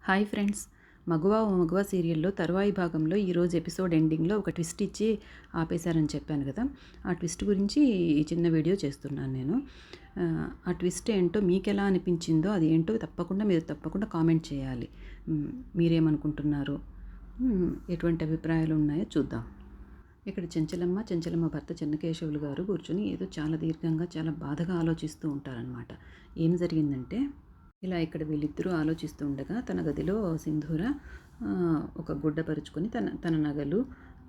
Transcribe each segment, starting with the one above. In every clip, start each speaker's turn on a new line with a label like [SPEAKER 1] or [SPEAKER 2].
[SPEAKER 1] Hi friends, మగువా ఓ మగువా సీరియల్లో తరువాయి భాగంలో ఈరోజు ఎపిసోడ్ ఎండింగ్లో ఒక ట్విస్ట్ ఇచ్చి ఆపేశారని చెప్పాను కదా. ఆ ట్విస్ట్ గురించి ఈ చిన్న వీడియో చేస్తున్నాను నేను. ఆ ట్విస్ట్ ఏంటో మీకు ఎలా అనిపించిందో అది ఏంటో తప్పకుండా కామెంట్ చేయాలి. మీరేమనుకుంటున్నారు, ఎటువంటి అభిప్రాయాలు ఉన్నాయో చూద్దాం. ఇక్కడ చెంచలమ్మ భర్త చెన్నకేశవులు గారు కూర్చొని ఏదో చాలా దీర్ఘంగా చాలా బాధగా ఆలోచిస్తూ ఉంటారనమాట. ఏం జరిగిందంటే, ఇలా ఇక్కడ వీళ్ళిద్దరూ ఆలోచిస్తూ ఉండగా తన గదిలో సింధూర ఒక గుడ్డ పరుచుకొని తన తన నగలు,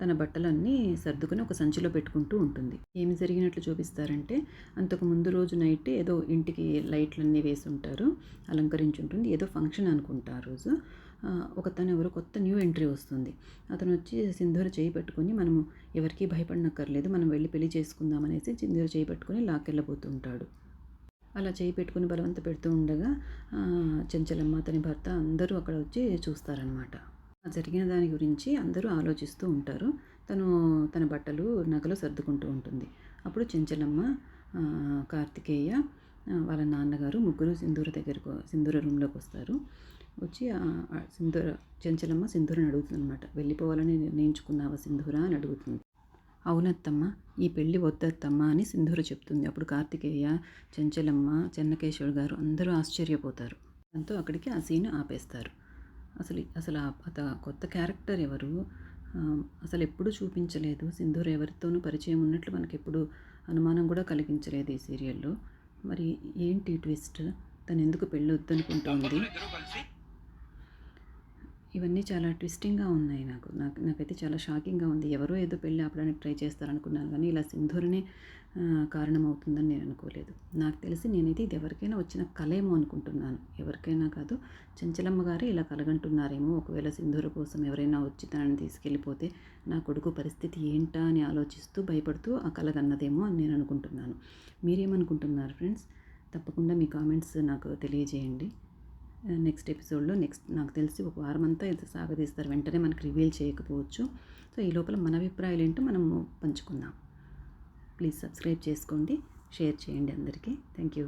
[SPEAKER 1] తన బట్టలన్నీ సర్దుకొని ఒక సంచిలో పెట్టుకుంటూ ఉంటుంది. ఏమి జరిగినట్లు చూపిస్తారంటే, అంతకు ముందు రోజు నైట్ ఏదో ఇంటికి లైట్లన్నీ వేసి ఉంటారు, అలంకరించి ఉంటుంది. ఏదో ఫంక్షన్ అనుకుంటా ఆ రోజు. ఒకతను ఎవరో కొత్త న్యూ ఎంట్రీ వస్తుంది. అతను వచ్చి సింధూర చేయి పెట్టుకొని, మనము ఎవరికీ భయపడనక్కర్లేదు, మనం వెళ్ళి పెళ్లి చేసుకుందాం అనేసి సింధూర చేయి పెట్టుకొని లాక్కెళ్ళబోతుంటాడు. అలా చేయి పెట్టుకుని బలవంత పెడుతూ ఉండగా చెంచలమ్మ, అతని భర్త అందరూ అక్కడ వచ్చి చూస్తారనమాట. జరిగిన దాని గురించి అందరూ ఆలోచిస్తూ ఉంటారు. తను తన బట్టలు, నగలు సర్దుకుంటూ ఉంటుంది. అప్పుడు చెంచలమ్మ, కార్తికేయ, వాళ్ళ నాన్నగారు ముగ్గురు సింధూర రూమ్లోకి వస్తారు. వచ్చి చెంచలమ్మ సింధూరని అడుగుతుందన్నమాట. వెళ్ళిపోవాలని నిర్ణయించుకున్నావా సింధూర అని అడుగుతుంది. అవునత్తమ్మ, ఈ పెళ్ళి వద్దత్తమ్మ అని సింధూర చెప్తుంది. అప్పుడు కార్తికేయ, చెంచలమ్మ, చెన్నకేశవుడు గారు అందరూ ఆశ్చర్యపోతారు. దాంతో అక్కడికి ఆ సీన్ ఆపేస్తారు. అసలు కొత్త క్యారెక్టర్ ఎవరు, అసలు ఎప్పుడు చూపించలేదు. సింధూర ఎవరితోనూ పరిచయం ఉన్నట్లు మనకెప్పుడు అనుమానం కూడా కలిగించలేదు ఈ సీరియల్లో. మరి ఏంటి ట్విస్ట్, తను ఎందుకు పెళ్ళి వద్దనుకుంటోంది? ఇవన్నీ చాలా ట్విస్టింగ్గా ఉన్నాయి. నాకైతే చాలా షాకింగ్గా ఉంది. ఎవరో ఏదో పెళ్ళి ఆపడానికి ట్రై చేస్తారనుకున్నాను, కానీ ఇలా సింధూరనే కారణం అవుతుందని నేను అనుకోలేదు. నాకు తెలిసి నేనైతే ఇది ఎవరికైనా వచ్చిన కలేమో అనుకుంటున్నాను. ఎవరికైనా కాదు, చెంచలమ్మ గారే ఇలా కలగంటున్నారేమో. ఒకవేళ సింధూర కోసం ఎవరైనా వచ్చి తనని తీసుకెళ్ళిపోతే నా కొడుకు పరిస్థితి ఏంటా అని ఆలోచిస్తూ భయపడుతూ ఆ కలగన్నదేమో అని నేను అనుకుంటున్నాను. మీరేమనుకుంటున్నారు ఫ్రెండ్స్? తప్పకుండా మీ కామెంట్స్ నాకు తెలియజేయండి. నెక్స్ట్ ఎపిసోడ్లో నాకు తెలిసి ఒక వారం అంతా ఇది సాగదీస్తారు, వెంటనే మనకు రివీల్ చేయకపోవచ్చు. సో ఈ లోపల మన అభిప్రాయాలు ఏంటో మనము పంచుకుందాం. ప్లీజ్ సబ్స్క్రైబ్ చేసుకోండి, షేర్ చేయండి అందరికీ. Thank you.